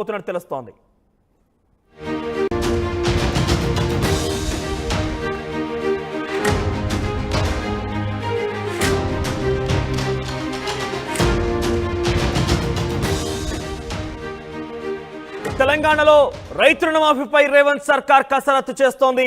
అవుతున్నట్టు తెలుస్తోంది. తెలంగాణలో రైతు రుణమాఫీపై రేవంత్ సర్కార్ కసరత్తు చేస్తోంది.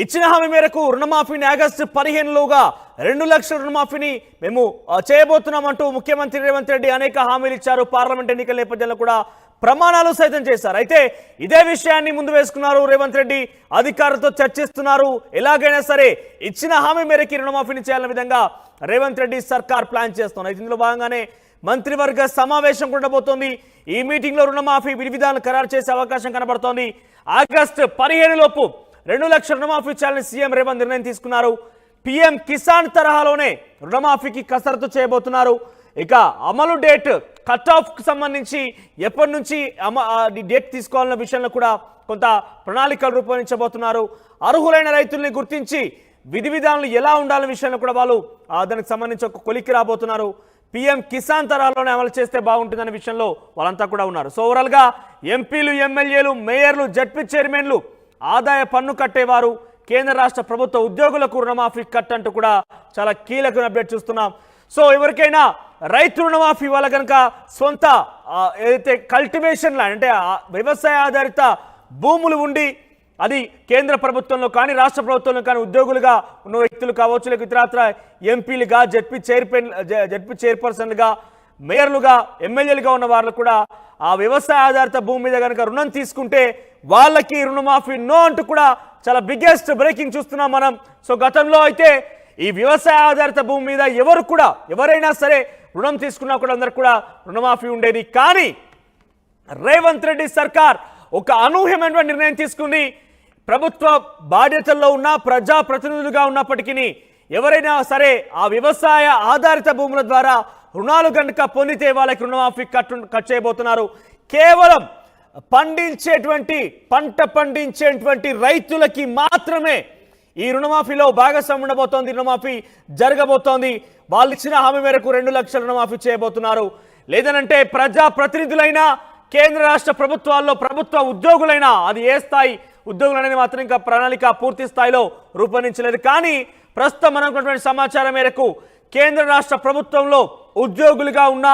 ఇచ్చిన హామీ మేరకు రుణమాఫీని ఆగస్టు 15లోగా 2 లక్షల రుణమాఫీని మేము చేయబోతున్నామంటూ ముఖ్యమంత్రి రేవంత్ రెడ్డి అనేక హామీలు ఇచ్చారు. పార్లమెంట్ ఎన్నికల నేపథ్యంలో కూడా ప్రమాణాలు సైతం చేశారు. అయితే ఇదే విషయాన్ని ముందు వేసుకున్నారు రేవంత్ రెడ్డి. అధికారులతో చర్చిస్తున్నారు. ఎలాగైనా సరే ఇచ్చిన హామీ మేరకు రుణమాఫీని చేయాలనే విధంగా రేవంత్ రెడ్డి సర్కార్ ప్లాన్ చేస్తున్నారు. ఇందులో భాగంగానే మంత్రివర్గ సమావేశం ఉండబోతోంది. ఈ మీటింగ్ లో రుణమాఫీ విధి విధానాలు ఖరారు చేసే అవకాశం కనబడుతోంది. ఆగస్టు 15 లోపు 2 లక్షల రుణమాఫీ చేయాలని సీఎం రేవంత్ నిర్ణయం తీసుకున్నారు. పీఎం కిసాన్ తరహాలోనే రుణమాఫీకి కసరత్తు చేయబోతున్నారు. ఇక అమలు డేట్ కట్ ఆఫ్ కు సంబంధించి ఎప్పటి నుంచి డేట్ తీసుకోవాలన్న విషయంలో కూడా కొంత ప్రణాళికలు రూపొందించబోతున్నారు. అర్హులైన రైతుల్ని గుర్తించి విధి విధానాలు ఎలా ఉండాలనే విషయంలో కూడా వాళ్ళు దానికి సంబంధించి ఒక కొలిక్కి రాబోతున్నారు. పీఎం కిసాన్ తరాల్లోనే అమలు చేస్తే బాగుంటుందనే విషయంలో వాళ్ళంతా కూడా ఉన్నారు. సో ఓవరాల్గా ఎంపీలు, ఎమ్మెల్యేలు, మేయర్లు, జడ్పీ చైర్మన్లు, ఆదాయ పన్ను కట్టేవారు, కేంద్ర రాష్ట్ర ప్రభుత్వ ఉద్యోగులకు రుణమాఫీ కట్ అంటూ కూడా చాలా కీలకమైన అప్డేట్ చూస్తున్నాం. సో ఎవరికైనా రైతు రుణమాఫీ వల్ల కనుక సొంత ఏదైతే కల్టివేషన్ ల్యాండ్ అంటే వ్యవసాయ ఆధారిత భూములు ఉండి అది కేంద్ర ప్రభుత్వంలో కానీ రాష్ట్ర ప్రభుత్వంలో కానీ ఉద్యోగులుగా ఉన్న వ్యక్తులు కావచ్చు, లేక ఇతరత్ర ఎంపీలుగా, జడ్పీ చైర్పర్సన్లుగా, మేయర్లుగా, ఎమ్మెల్యేలుగా ఉన్న వాళ్ళు కూడా ఆ వ్యవసాయ ఆధారిత భూమి మీద కనుక రుణం తీసుకుంటే వాళ్ళకి రుణమాఫీ నో అంటూ కూడా చాలా బిగ్గెస్ట్ బ్రేకింగ్ చూస్తున్నాం మనం. సో గతంలో అయితే ఈ వ్యవసాయ ఆధారిత భూమి మీద ఎవరైనా సరే రుణం తీసుకున్నా కూడా అందరికి కూడా రుణమాఫీ ఉండేది. కానీ రేవంత్ రెడ్డి సర్కార్ ఒక అనూహ్యమైనటువంటి నిర్ణయం తీసుకుంది. ప్రభుత్వ బాధ్యతల్లో ఉన్న ప్రజాప్రతినిధులుగా ఉన్నప్పటికీ ఎవరైనా సరే ఆ వ్యవసాయ ఆధారిత భూముల ద్వారా రుణాలు కనుక పొందితే వాళ్ళకి రుణమాఫీ కట్ చేయబోతున్నారు. కేవలం పంట పండించేటువంటి రైతులకి మాత్రమే ఈ రుణమాఫీలో భాగస్వామ్యం ఉండబోతోంది. రుణమాఫీ జరగబోతోంది. వాళ్ళు ఇచ్చిన హామీ మేరకు 2 లక్షల రుణమాఫీ చేయబోతున్నారు. లేదనంటే ప్రజాప్రతినిధులైనా, కేంద్ర రాష్ట్ర ప్రభుత్వాల్లో ప్రభుత్వ ఉద్యోగులైనా, అది ఏ స్థాయి ఉద్యోగులనేది మాత్రం ఇంకా ప్రణాళిక పూర్తి స్థాయిలో రూపొందించలేదు. కానీ ప్రస్తుతం మనకున్నటువంటి సమాచారం మేరకు కేంద్ర రాష్ట్ర ప్రభుత్వంలో ఉద్యోగులుగా ఉన్న,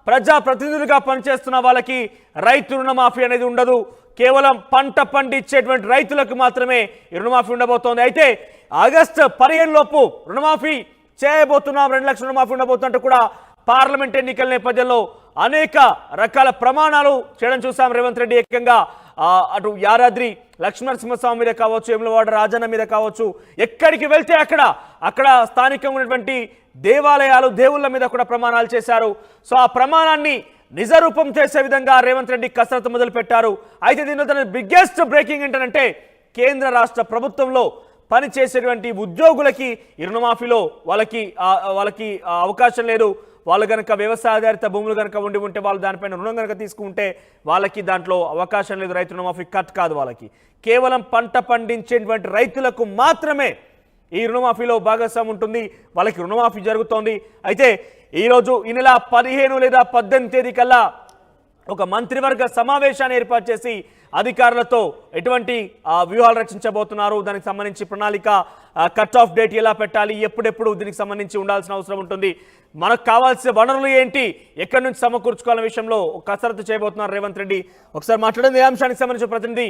ప్రజాప్రతినిధులుగా పనిచేస్తున్న వాళ్ళకి రైతు రుణమాఫీ అనేది ఉండదు. కేవలం పంట పండించేటువంటి రైతులకు మాత్రమే ఈ రుణమాఫీ ఉండబోతోంది. అయితే ఆగస్టు 15 లోపు రుణమాఫీ చేయబోతున్నాం, 2 లక్షల రుణమాఫీ ఉండబోతున్నట్టు కూడా పార్లమెంట్ ఎన్నికల నేపథ్యంలో అనేక రకాల ప్రమాణాలు చేయడం చూసాం. రేవంత్ రెడ్డి ఏకంగా అటు యాదాద్రి లక్ష్మణసింహస్వామి మీద కావచ్చు, వేములవాడ రాజన్న మీద కావచ్చు, ఎక్కడికి వెళ్తే అక్కడ స్థానికంగా ఉన్నటువంటి దేవాలయాలు, దేవుళ్ళ మీద కూడా ప్రమాణాలు చేశారు. సో ఆ ప్రమాణాన్ని నిజరూపం చేసే విధంగా రేవంత్ రెడ్డి కసరత్తు మొదలు పెట్టారు. అయితే దీనిలో తన బిగ్గెస్ట్ బ్రేకింగ్ ఏంటంటే కేంద్ర రాష్ట్ర ప్రభుత్వంలో పనిచేసేటువంటి ఉద్యోగులకి ఈ రుణమాఫీలో వాళ్ళకి అవకాశం లేదు. వాళ్ళు కనుక వ్యవసాయ ఆధారిత భూములు కనుక ఉంటే వాళ్ళు దానిపైన రుణం కనుక తీసుకుంటే వాళ్ళకి దాంట్లో అవకాశం లేదు. రైతు రుణమాఫీ కట్ కాదు. వాళ్ళకి కేవలం పంట పండించేటువంటి రైతులకు మాత్రమే ఈ రుణమాఫీలో భాగస్వామ్యం ఉంటుంది. వాళ్ళకి రుణమాఫీ జరుగుతోంది. అయితే ఈరోజు ఈ నెల 15 లేదా 18 తేదీ కల్లా ఒక మంత్రివర్గ సమావేశాన్ని ఏర్పాటు చేసి అధికారులతో ఎటువంటి వ్యూహాలు రచించబోతున్నారు, దానికి సంబంధించి ప్రణాళిక, కట్ ఆఫ్ డేట్ ఎలా పెట్టాలి, ఎప్పుడెప్పుడు దీనికి సంబంధించి ఉండాల్సిన అవసరం ఉంటుంది, మనకు కావాల్సిన వనరులు ఏంటి, ఎక్కడి నుంచి సమకూర్చుకోవాలనే విషయంలో కసరత్తు చేయబోతున్నారు రేవంత్ రెడ్డి. ఒకసారి మాట్లాడింది ఈ అంశానికి సంబంధించిన ప్రతినిధి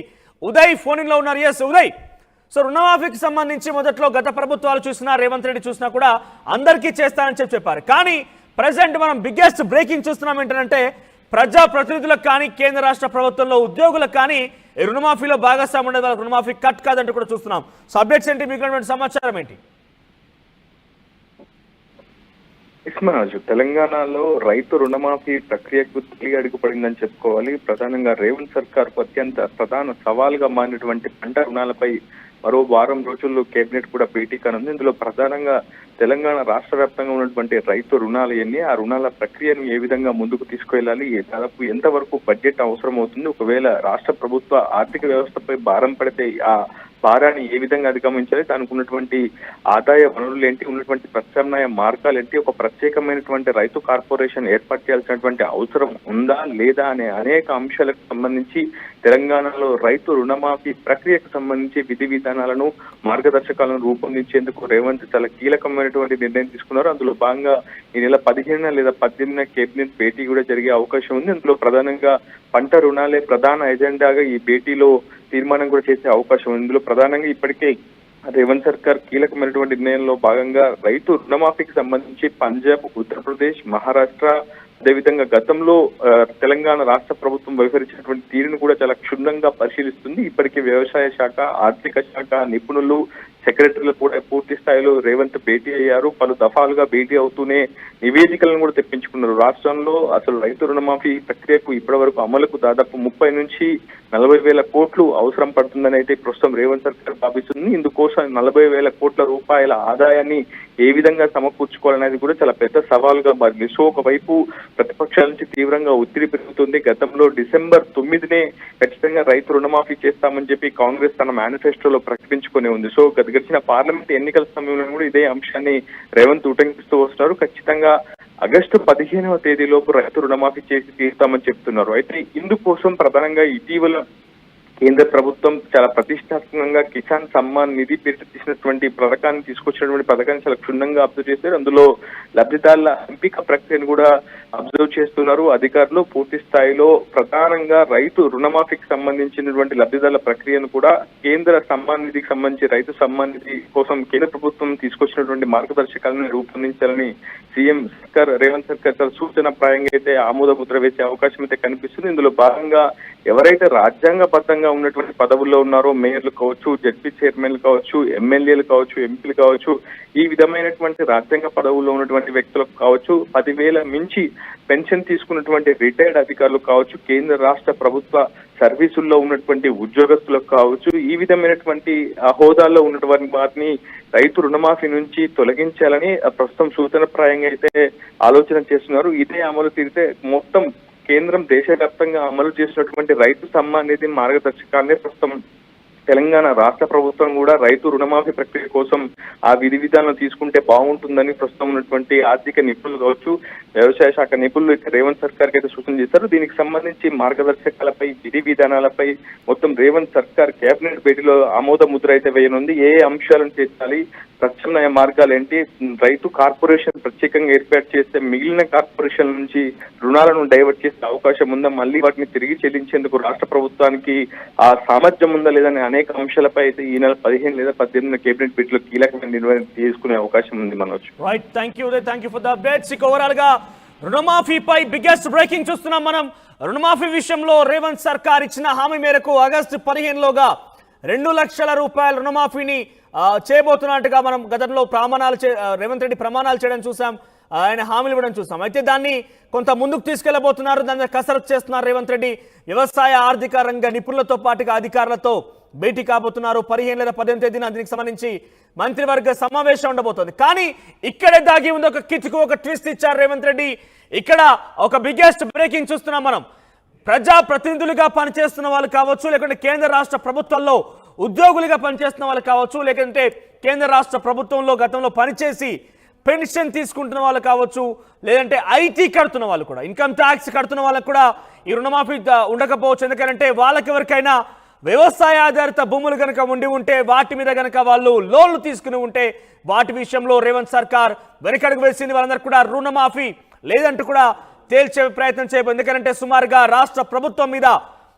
ఉదయ్ ఫోనింగ్ లో ఉన్నారు. ఎస్ ఉదయ్, సో రుణమాఫీకి సంబంధించి మొదట్లో గత ప్రభుత్వాలు చూసినా, రేవంత్ రెడ్డి చూసినా కూడా అందరికీ చేస్తానని చెప్పారు. కానీ ప్రజెంట్ మనం బిగ్గెస్ట్ బ్రేకింగ్ చూస్తున్నాం ఏంటంటే ప్రజాప్రతినిధులకు కానీ, కేంద్ర రాష్ట్ర ప్రభుత్వంలో ఉద్యోగులకు కానీ రుణమాఫీలో భాగస్వామ్యం ఉండేది, వాళ్ళకి రుణమాఫీ కట్ కాదంటూ కూడా చూస్తున్నాం. సో అప్డేట్స్ ఏంటి, మీకు సమాచారం ఏంటి? ఇస్మరాజు, తెలంగాణలో రైతు రుణమాఫీ ప్రక్రియకు తొలి అడుగు పడిందని చెప్పుకోవాలి. ప్రధానంగా రేవంత్ సర్కార్ అత్యంత ప్రధాన సవాలుగా మారినటువంటి పంట రుణాలపై మరో వారం రోజుల్లో కేబినెట్ కూడా భేటీ కానుంది. ఇందులో ప్రధానంగా తెలంగాణ రాష్ట్ర వ్యాప్తంగా ఉన్నటువంటి రైతు రుణాలు ఎన్ని, ఆ రుణాల ప్రక్రియను ఏ విధంగా ముందుకు తీసుకెళ్లాలి, దాదాపు ఎంతవరకు బడ్జెట్ అవసరం అవుతుంది, ఒకవేళ రాష్ట్ర ప్రభుత్వ ఆర్థిక వ్యవస్థపై భారం పడితే ఆ భారాన్ని ఏ విధంగా అధిగమించాలి, దానికి ఉన్నటువంటి ఆదాయ వనరులు ఏంటి, ఉన్నటువంటి ప్రత్యామ్నాయ మార్గాలు ఏంటి, ఒక ప్రత్యేకమైనటువంటి రైతు కార్పొరేషన్ ఏర్పాటు చేయాల్సినటువంటి అవసరం ఉందా లేదా అనే అనేక అంశాలకు సంబంధించి తెలంగాణలో రైతు రుణమాఫీ ప్రక్రియకు సంబంధించి విధి విధానాలను మార్గదర్శకాలను రూపొందించేందుకు రేవంత్ చాలా కీలకమైనటువంటి నిర్ణయం తీసుకున్నారు. అందులో భాగంగా ఈ నెల 15 లేదా 18 కేబినెట్ భేటీ కూడా జరిగే అవకాశం ఉంది. అందులో ప్రధానంగా పంట రుణాలే ప్రధాన ఎజెండాగా ఈ భేటీలో తీర్మానం కూడా చేసే అవకాశం ఉంది. ఇందులో ప్రధానంగా ఇప్పటికే రేవంత్ సర్కార్ కీలకమైనటువంటి నిర్ణయంలో భాగంగా రైతు రుణమాఫీకి సంబంధించి పంజాబ్, ఉత్తరప్రదేశ్, మహారాష్ట్ర, అదేవిధంగా గతంలో తెలంగాణ రాష్ట్ర ప్రభుత్వం వ్యవహరించినటువంటి తీరును కూడా చాలా క్షుణ్ణంగా పరిశీలిస్తుంది. ఇప్పటికే వ్యవసాయ శాఖ, ఆర్థిక శాఖ నిపుణులు, సెక్రటరీలు కూడా పూర్తి స్థాయిలో రేవంత్ భేటీ అయ్యారు. పలు దఫాలుగా భేటీ అవుతూనే నివేదికలను కూడా తెప్పించుకున్నారు. రాష్ట్రంలో అసలు రైతు రుణమాఫీ ప్రక్రియకు ఇప్పటి వరకు అమలుకు దాదాపు 30 నుంచి 40 వేల కోట్లు అవసరం పడుతుందని అయితే ప్రస్తుతం రేవంత్ సర్కార్ భావిస్తుంది. ఇందుకోసం 40 వేల కోట్ల రూపాయల ఆదాయాన్ని ఏ విధంగా సమకూర్చుకోవాలనేది కూడా చాలా పెద్ద సవాలుగా మారింది. సో ఒకవైపు ప్రతిపక్షాల నుంచి తీవ్రంగా ఒత్తిడి పెరుగుతుంది. గతంలో డిసెంబర్ 9నే ఖచ్చితంగా రైతు రుణమాఫీ చేస్తామని చెప్పి కాంగ్రెస్ తన మేనిఫెస్టోలో ప్రకటించుకునే ఉంది. సో గడిచిన పార్లమెంట్ ఎన్నికల సమయంలో కూడా ఇదే అంశాన్ని రేవంత్ ఉటంకిస్తూ వస్తున్నారు. ఖచ్చితంగా ఆగస్టు 15వ తేదీలోపు రైతు రుణమాఫీ చేసి తీరుతామని చెప్తున్నారు. అయితే ఇందుకోసం ప్రధానంగా ఇటీవల కేంద్ర ప్రభుత్వం చాలా ప్రతిష్టాత్మకంగా కిసాన్ సమ్మాన్ నిధి పేరు తీసినటువంటి పథకాన్ని తీసుకొచ్చినటువంటి పథకాన్ని చాలా క్షుణ్ణంగా అబ్జర్వ్ చేశారు. అందులో లబ్ధిదారుల ఎంపిక ప్రక్రియను కూడా అబ్జర్వ్ చేస్తున్నారు అధికారులు. పూర్తి స్థాయిలో ప్రధానంగా రైతు రుణమాఫీకి సంబంధించినటువంటి లబ్ధిదారుల ప్రక్రియను కూడా కేంద్ర సమ్మాన్ నిధికి సంబంధించి రైతు సమ్మాన్ నిధి కోసం కేంద్ర ప్రభుత్వం తీసుకొచ్చినటువంటి మార్గదర్శకాలను రూపొందించాలని సీఎం సర్కార్ రేవంత్ సర్కార్ చాలా సూచన ప్రాయంగా అయితే ఆమోద ముద్ర వేసే అవకాశం అయితే కనిపిస్తుంది. ఇందులో భాగంగా ఎవరైతే రాజ్యాంగబద్ధంగా ఉన్నటువంటి పదవుల్లో ఉన్నారో, మేయర్లు కావచ్చు, జడ్పీ చైర్మన్లు కావచ్చు, ఎమ్మెల్యేలు కావచ్చు, ఎంపీలు కావచ్చు, ఈ విధమైనటువంటి రాజ్యాంగ పదవుల్లో ఉన్నటువంటి వ్యక్తులకు కావచ్చు, 10,000 మించి పెన్షన్ తీసుకున్నటువంటి రిటైర్డ్ అధికారులు కావచ్చు, కేంద్ర రాష్ట్ర ప్రభుత్వ సర్వీసుల్లో ఉన్నటువంటి ఉద్యోగస్తులకు కావచ్చు, ఈ విధమైనటువంటి హోదాల్లో ఉన్నటువంటి వారిని రైతు రుణమాఫీ నుంచి తొలగించాలని ప్రస్తుతం సూచనప్రాయంగా అయితే ఆలోచన చేస్తున్నారు. ఇదే అమలు తీరితే మొత్తం కేంద్రం దేశవ్యాప్తంగా అమలు చేసినటువంటి రైతు సమ్మాన్ నిధి మార్గదర్శకాన్ని ప్రస్తుతం తెలంగాణ రాష్ట్ర ప్రభుత్వం కూడా రైతు రుణమాఫీ ప్రక్రియ కోసం ఆ విధి విధానం తీసుకుంటే బాగుంటుందని ప్రస్తుతం ఉన్నటువంటి ఆర్థిక నిపుణులు కావచ్చు, వ్యవసాయ శాఖ నిపుణులు రేవంత్ సర్కార్ కి అయితే సూచన చేశారు. దీనికి సంబంధించి మార్గదర్శకాలపై, విధి విధానాలపై మొత్తం రేవంత్ సర్కార్ కేబినెట్ భేటీలో ఆమోద ముద్ర అయితే వేయనుంది. ఏ అంశాలను చేర్చాలి, ప్రత్యామ్నాయ మార్గాలు ఏంటి, రైతు కార్పొరేషన్ ప్రత్యేకంగా ఏర్పాటు చేస్తే మిగిలిన కార్పొరేషన్ నుంచి రుణాలను డైవర్ట్ చేసే అవకాశం ఉందా, మళ్ళీ వాటిని తిరిగి చెల్లించేందుకు రాష్ట్ర ప్రభుత్వానికి ఆ సామర్థ్యం ఉందా లేదని అనేక అంశాలపై అయితే ఈ నెల 15 లేదా 18 కేబినెట్ భేటీలో కీలకమైన నిర్ణయం తీసుకునే అవకాశం ఉంది. Manoj, right, thank you for the updates. Overall గా రుణమాఫీపై బిగ్గెస్ట్ బ్రేకింగ్ చూస్తున్నాం మనం. రుణమాఫీ విషయంలో రేవంత్ సర్కార్ ఇచ్చిన హామీ మేరకు ఆగస్టు 15లోగా 2 లక్షల రూపాయల రుణమాఫీని చేయబోతున్నట్టుగా మనం గతంలో రేవంత్ రెడ్డి ప్రమాణాలు చేయడం చూసాం, ఆయన హామీలు ఇవ్వడం చూసాం. అయితే దాన్ని కొంత ముందుకు తీసుకెళ్లబోతున్నారు, దాన్ని కసరత్తు చేస్తున్నారు రేవంత్ రెడ్డి. వ్యవసాయ ఆర్థిక రంగ నిపుణులతో పాటుగా అధికారులతో భేటీ కాబోతున్నారు. 15 లేదా 18 తేదీన దీనికి సంబంధించి మంత్రివర్గ సమావేశం ఉండబోతోంది. కానీ ఇక్కడే దాగి ఉంది ఒక కిటుకు, ఒక ట్విస్ట్ ఇచ్చారు రేవంత్ రెడ్డి. ఇక్కడ ఒక బిగ్గెస్ట్ బ్రేకింగ్ చూస్తున్నాం మనం. ప్రజా ప్రతినిధులుగా పనిచేస్తున్న వాళ్ళు కావచ్చు, లేకుంటే కేంద్ర రాష్ట్ర ప్రభుత్వాల్లో ఉద్యోగులుగా పనిచేస్తున్న వాళ్ళు కావచ్చు, లేకుంటే కేంద్ర రాష్ట్ర ప్రభుత్వంలో గతంలో పనిచేసి పెన్షన్ తీసుకుంటున్న వాళ్ళు కావచ్చు, లేదంటే ఐటీ కడుతున్న వాళ్ళు కూడా, ఇన్కమ్ ట్యాక్స్ కడుతున్న వాళ్ళకు కూడా ఈ రుణమాఫీ ఉండకపోవచ్చు. ఎందుకంటే వాళ్ళకి ఎవరికైనా వ్యవసాయ ఆధారిత భూములు కనుక ఉండి ఉంటే, వాటి మీద కనుక వాళ్ళు లోన్లు తీసుకుని ఉంటే, వాటి విషయంలో రేవంత్ సర్కార్ వెనకడుగు వేసింది. వాళ్ళందరూ కూడా రుణమాఫీ లేదంటూ కూడా తేల్చే ప్రయత్నం చేయబోతుంది. ఎందుకంటే సుమారుగా రాష్ట్ర ప్రభుత్వం మీద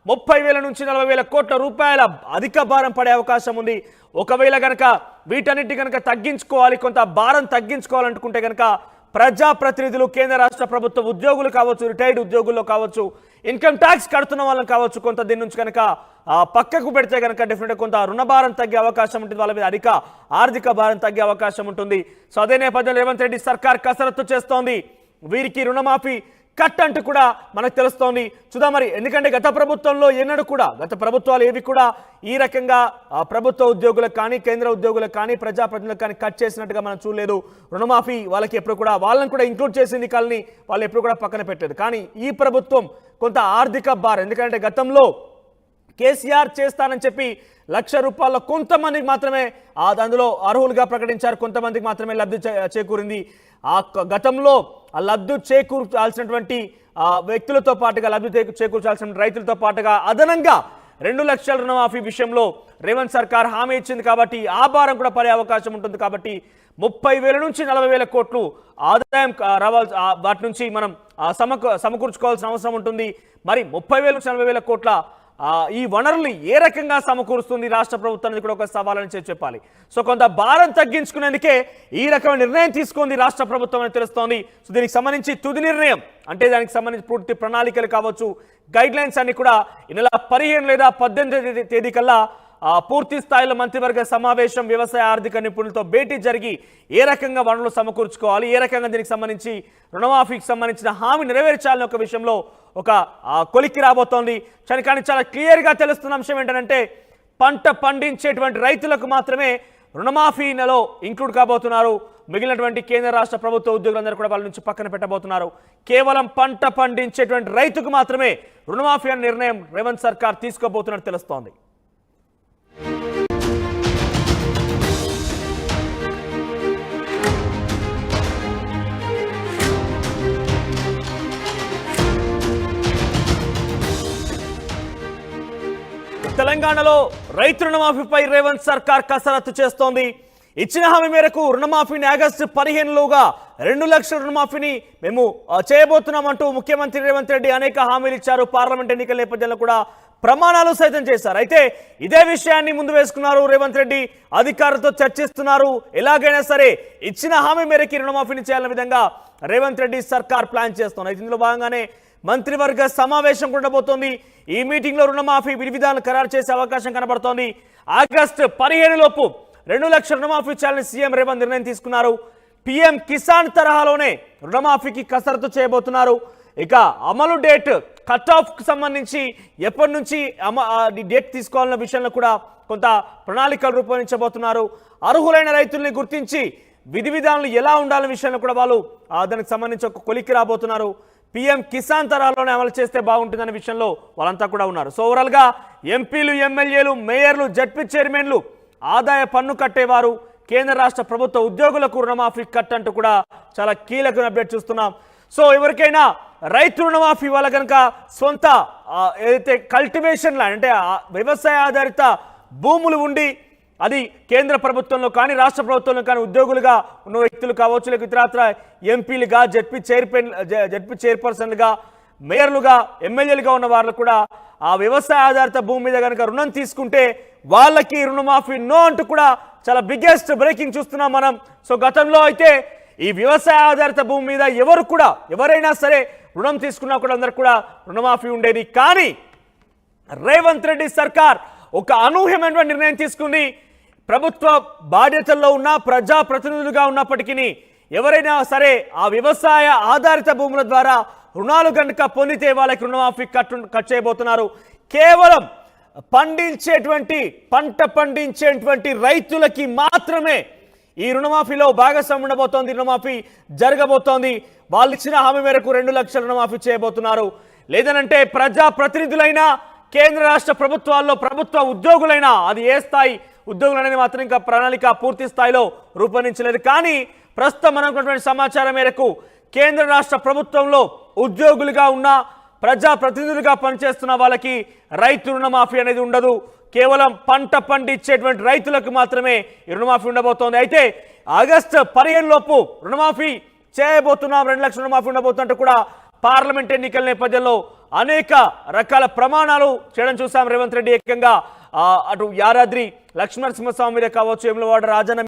30,000 నుంచి 40,000 కోట్ల రూపాయల అధిక భారం పడే అవకాశం ఉంది. ఒకవేళ కనుక వీటన్నిటి కనుక తగ్గించుకోవాలి, కొంత భారం తగ్గించుకోవాలనుకుంటే కనుక ప్రజాప్రతినిధులు, కేంద్ర రాష్ట్ర ప్రభుత్వ ఉద్యోగులు కావచ్చు, రిటైర్డ్ ఉద్యోగుల్లో కావచ్చు, ఇన్కమ్ ట్యాక్స్ కడుతున్న వాళ్ళని కావచ్చు, కొంత దీని నుంచి కనుక పక్కకు పెడితే కనుక డెఫినెట్గా కొంత రుణ భారం తగ్గే అవకాశం ఉంటుంది, వాళ్ళ మీద అధిక ఆర్థిక భారం తగ్గే అవకాశం ఉంటుంది. సో అదే నేపథ్యంలో రేవంత్ రెడ్డి సర్కార్ కసరత్తు చేస్తోంది. వీరికి రుణమాఫీ కట్ అంటూ కూడా మనకు తెలుస్తోంది. చూద్దాం మరి, ఎందుకంటే గత ప్రభుత్వంలో ఎన్నడూ కూడా, గత ప్రభుత్వాలు ఏవి కూడా ఈ రకంగా ప్రభుత్వ ఉద్యోగులకు కానీ, కేంద్ర ఉద్యోగులకు కానీ, ప్రజాప్రతినిధులకు కానీ కట్ చేసినట్టుగా మనం చూడలేదు. రుణమాఫీ వాళ్ళకి ఎప్పుడు కూడా, వాళ్ళని కూడా ఇంక్లూడ్ చేసింది కానీ వాళ్ళు ఎప్పుడు కూడా పక్కన పెట్టలేదు. కానీ ఈ ప్రభుత్వం కొంత ఆర్థిక భారం, ఎందుకంటే గతంలో కేసీఆర్ చేస్తానని చెప్పి ₹1,00,000 కొంతమందికి మాత్రమే అందులో అర్హులుగా ప్రకటించారు, కొంతమందికి మాత్రమే లబ్ధి చేకూరింది. గతంలో ఆ లబ్ధి చేకూర్చాల్సినటువంటి వ్యక్తులతో పాటుగా లబ్ధి చేకూర్చాల్సిన రైతులతో పాటుగా అదనంగా 2 లక్షల రుణమాఫీ విషయంలో రేవంత్ సర్కార్ హామీ ఇచ్చింది కాబట్టి ఆ భారం కూడా పడే అవకాశం ఉంటుంది. కాబట్టి 30,000 నుంచి 40,000 కోట్లు ఆదాయం రావాలి, వాటి నుంచి మనం సమకూర్చుకోవాల్సిన అవసరం ఉంటుంది. మరి 30,000 నుంచి 40,000 కోట్ల ఈ వనరులు ఏ రకంగా సమకూరుస్తుంది రాష్ట్ర ప్రభుత్వం అనేది కూడా ఒక సవాలని చెప్పాలి. సో కొంత భారం తగ్గించుకునేందుకే ఈ రకమైన నిర్ణయం తీసుకుంది రాష్ట్ర ప్రభుత్వం అని తెలుస్తోంది. సో దీనికి సంబంధించి తుది నిర్ణయం అంటే దానికి సంబంధించి పూర్తి ప్రణాళికలు కావచ్చు, గైడ్ లైన్స్ అన్ని కూడా ఈ నెల 15 లేదా 18 తేదీ కల్లా పూర్తి స్థాయిలో మంత్రివర్గ సమావేశం, వ్యవసాయ ఆర్థిక నిపుణులతో భేటీ జరిగి ఏ రకంగా వనరులు సమకూర్చుకోవాలి, ఏ రకంగా దీనికి సంబంధించి రుణమాఫీకి సంబంధించిన హామీ నెరవేర్చాలని ఒక విషయంలో ఒక కొలిక్కి రాబోతోంది. కానీ చాలా క్లియర్గా తెలుస్తున్న అంశం ఏంటంటే పంట పండించేటువంటి రైతులకు మాత్రమే రుణమాఫీలో ఇంక్లూడ్ కాబోతున్నారు. మిగిలినటువంటి కేంద్ర రాష్ట్ర ప్రభుత్వ ఉద్యోగులందరూ కూడా వాళ్ళ నుంచి పక్కన పెట్టబోతున్నారు. కేవలం పంట పండించేటువంటి రైతుకు మాత్రమే రుణమాఫీ అనే నిర్ణయం రేవంత్ సర్కార్ తీసుకోబోతున్నట్టు తెలుస్తోంది. తెలంగాణలో రైతు రుణమాఫీపై రేవంత్ సర్కార్ కసరత్తు చేస్తోంది. ఇచ్చిన హామీ మేరకు రుణమాఫీని ఆగస్టు 15లోగా 2 లక్షల రుణమాఫీని మేము చేయబోతున్నామంటూ ముఖ్యమంత్రి రేవంత్ రెడ్డి అనేక హామీలు ఇచ్చారు. పార్లమెంట్ ఎన్నికల నేపథ్యంలో కూడా ప్రమాణాలు సైతం చేశారు. అయితే ఇదే విషయాన్ని ముందు వేసుకున్నారు రేవంత్ రెడ్డి, అధికారులతో చర్చిస్తున్నారు. ఎలాగైనా సరే ఇచ్చిన హామీ మేరకు రుణమాఫీని చేయాలనే విధంగా రేవంత్ రెడ్డి సర్కార్ ప్లాన్ చేస్తున్నారు. ఇందులో భాగంగానే మంత్రివర్గ సమావేశం ఉండబోతోంది. ఈ మీటింగ్ లో రుణమాఫీ విధి విధానాలు ఖరారు చేసే అవకాశం కనబడుతోంది. ఆగస్టు 15 లోపు 2 లక్షల రుణమాఫీ చేయాలని సీఎం రేవంత్ నిర్ణయం తీసుకున్నారు. పీఎం కిసాన్ తరహాలోనే రుణమాఫీకి కసరత్తు చేయబోతున్నారు. ఇక అమలు డేట్ కట్ ఆఫ్ కు సంబంధించి ఎప్పటి నుంచి డేట్ తీసుకోవాలన్న విషయంలో కూడా కొంత ప్రణాళికలు రూపొందించబోతున్నారు. అర్హులైన రైతుల్ని గుర్తించి విధి విధానాలు ఎలా ఉండాలనే విషయంలో కూడా వాళ్ళు దానికి సంబంధించి ఒక కొలిక్కి రాబోతున్నారు. పీఎం కిసాన్ తరాలోనే అమలు చేస్తే బాగుంటుందనే విషయంలో వాళ్ళంతా కూడా ఉన్నారు. సో ఓవరాల్గా ఎంపీలు, ఎమ్మెల్యేలు, మేయర్లు, జడ్పీ చైర్మన్లు, ఆదాయ పన్ను కట్టేవారు, కేంద్ర రాష్ట్ర ప్రభుత్వ ఉద్యోగులకు రుణమాఫీ కట్ అంటూ కూడా చాలా కీలకమైన అప్డేట్ చూస్తున్నాం. సో ఎవరికైనా రైతు రుణమాఫీ వాళ్ళ కనుక సొంత ఏదైతే కల్టివేషన్ ల్యాండ్ అంటే వ్యవసాయ ఆధారిత భూములు ఉండి అది కేంద్ర ప్రభుత్వంలో కానీ రాష్ట్ర ప్రభుత్వంలో కానీ ఉద్యోగులుగా ఉన్న వ్యక్తులు కావచ్చు, లేక ఇతరత్ర ఎంపీలుగా, జడ్పీ చైర్పర్సన్లుగా, మేయర్లుగా, ఎమ్మెల్యేలుగా ఉన్న వాళ్ళు కూడా ఆ వ్యవసాయ ఆధారిత భూమి మీద కనుక రుణం తీసుకుంటే వాళ్ళకి రుణమాఫీ నో అంటూ కూడా చాలా బిగ్గెస్ట్ బ్రేకింగ్ చూస్తున్నాం మనం. సో గతంలో అయితే ఈ వ్యవసాయ ఆధారిత భూమి మీద ఎవరైనా సరే రుణం తీసుకున్నా కూడా అందరికి కూడా రుణమాఫీ ఉండేది. కానీ రేవంత్ రెడ్డి సర్కార్ ఒక అనూహ్యమైనటువంటి నిర్ణయం తీసుకుంది. ప్రభుత్వ బాధ్యతల్లో ఉన్న ప్రజాప్రతినిధులుగా ఉన్నప్పటికీ ఎవరైనా సరే ఆ వ్యవసాయ ఆధారిత భూముల ద్వారా రుణాలు కనుక పొందితే వాళ్ళకి రుణమాఫీ కట్ చేయబోతున్నారు. కేవలం పంట పండించేటువంటి రైతులకి మాత్రమే ఈ రుణమాఫీలో భాగస్వామ్యం ఉండబోతోంది, రుణమాఫీ జరగబోతోంది. వాళ్ళు ఇచ్చిన హామీ మేరకు 2 లక్షల రుణమాఫీ చేయబోతున్నారు. లేదనంటే ప్రజాప్రతినిధులైనా, కేంద్ర రాష్ట్ర ప్రభుత్వాల్లో ప్రభుత్వ ఉద్యోగులైనా, అది ఏ స్థాయి ఉద్యోగులనేది మాత్రం ఇంకా ప్రణాళిక పూర్తి స్థాయిలో రూపొందించలేదు. కానీ ప్రస్తుతం మనకున్నటువంటి సమాచారం మేరకు కేంద్ర రాష్ట్ర ప్రభుత్వంలో ఉద్యోగులుగా ఉన్న, ప్రజాప్రతినిధులుగా పనిచేస్తున్న వాళ్ళకి రైతు రుణమాఫీ అనేది ఉండదు. కేవలం పంట పండించేటువంటి రైతులకు మాత్రమే ఈ రుణమాఫీ ఉండబోతోంది. అయితే ఆగస్టు 15 లోపు రుణమాఫీ చేయబోతున్నాం, 2 లక్షల రుణమాఫీ ఉండబోతున్నట్టు కూడా పార్లమెంట్ ఎన్నికల నేపథ్యంలో అనేక రకాల ప్రమాణాలు చేయడం చూసాం. రేవంత్ రెడ్డి ఏకంగా అటు యాదాద్రి లక్ష్మణసింహస్వామి మీద కావచ్చు, వేములవాడ రాజన్న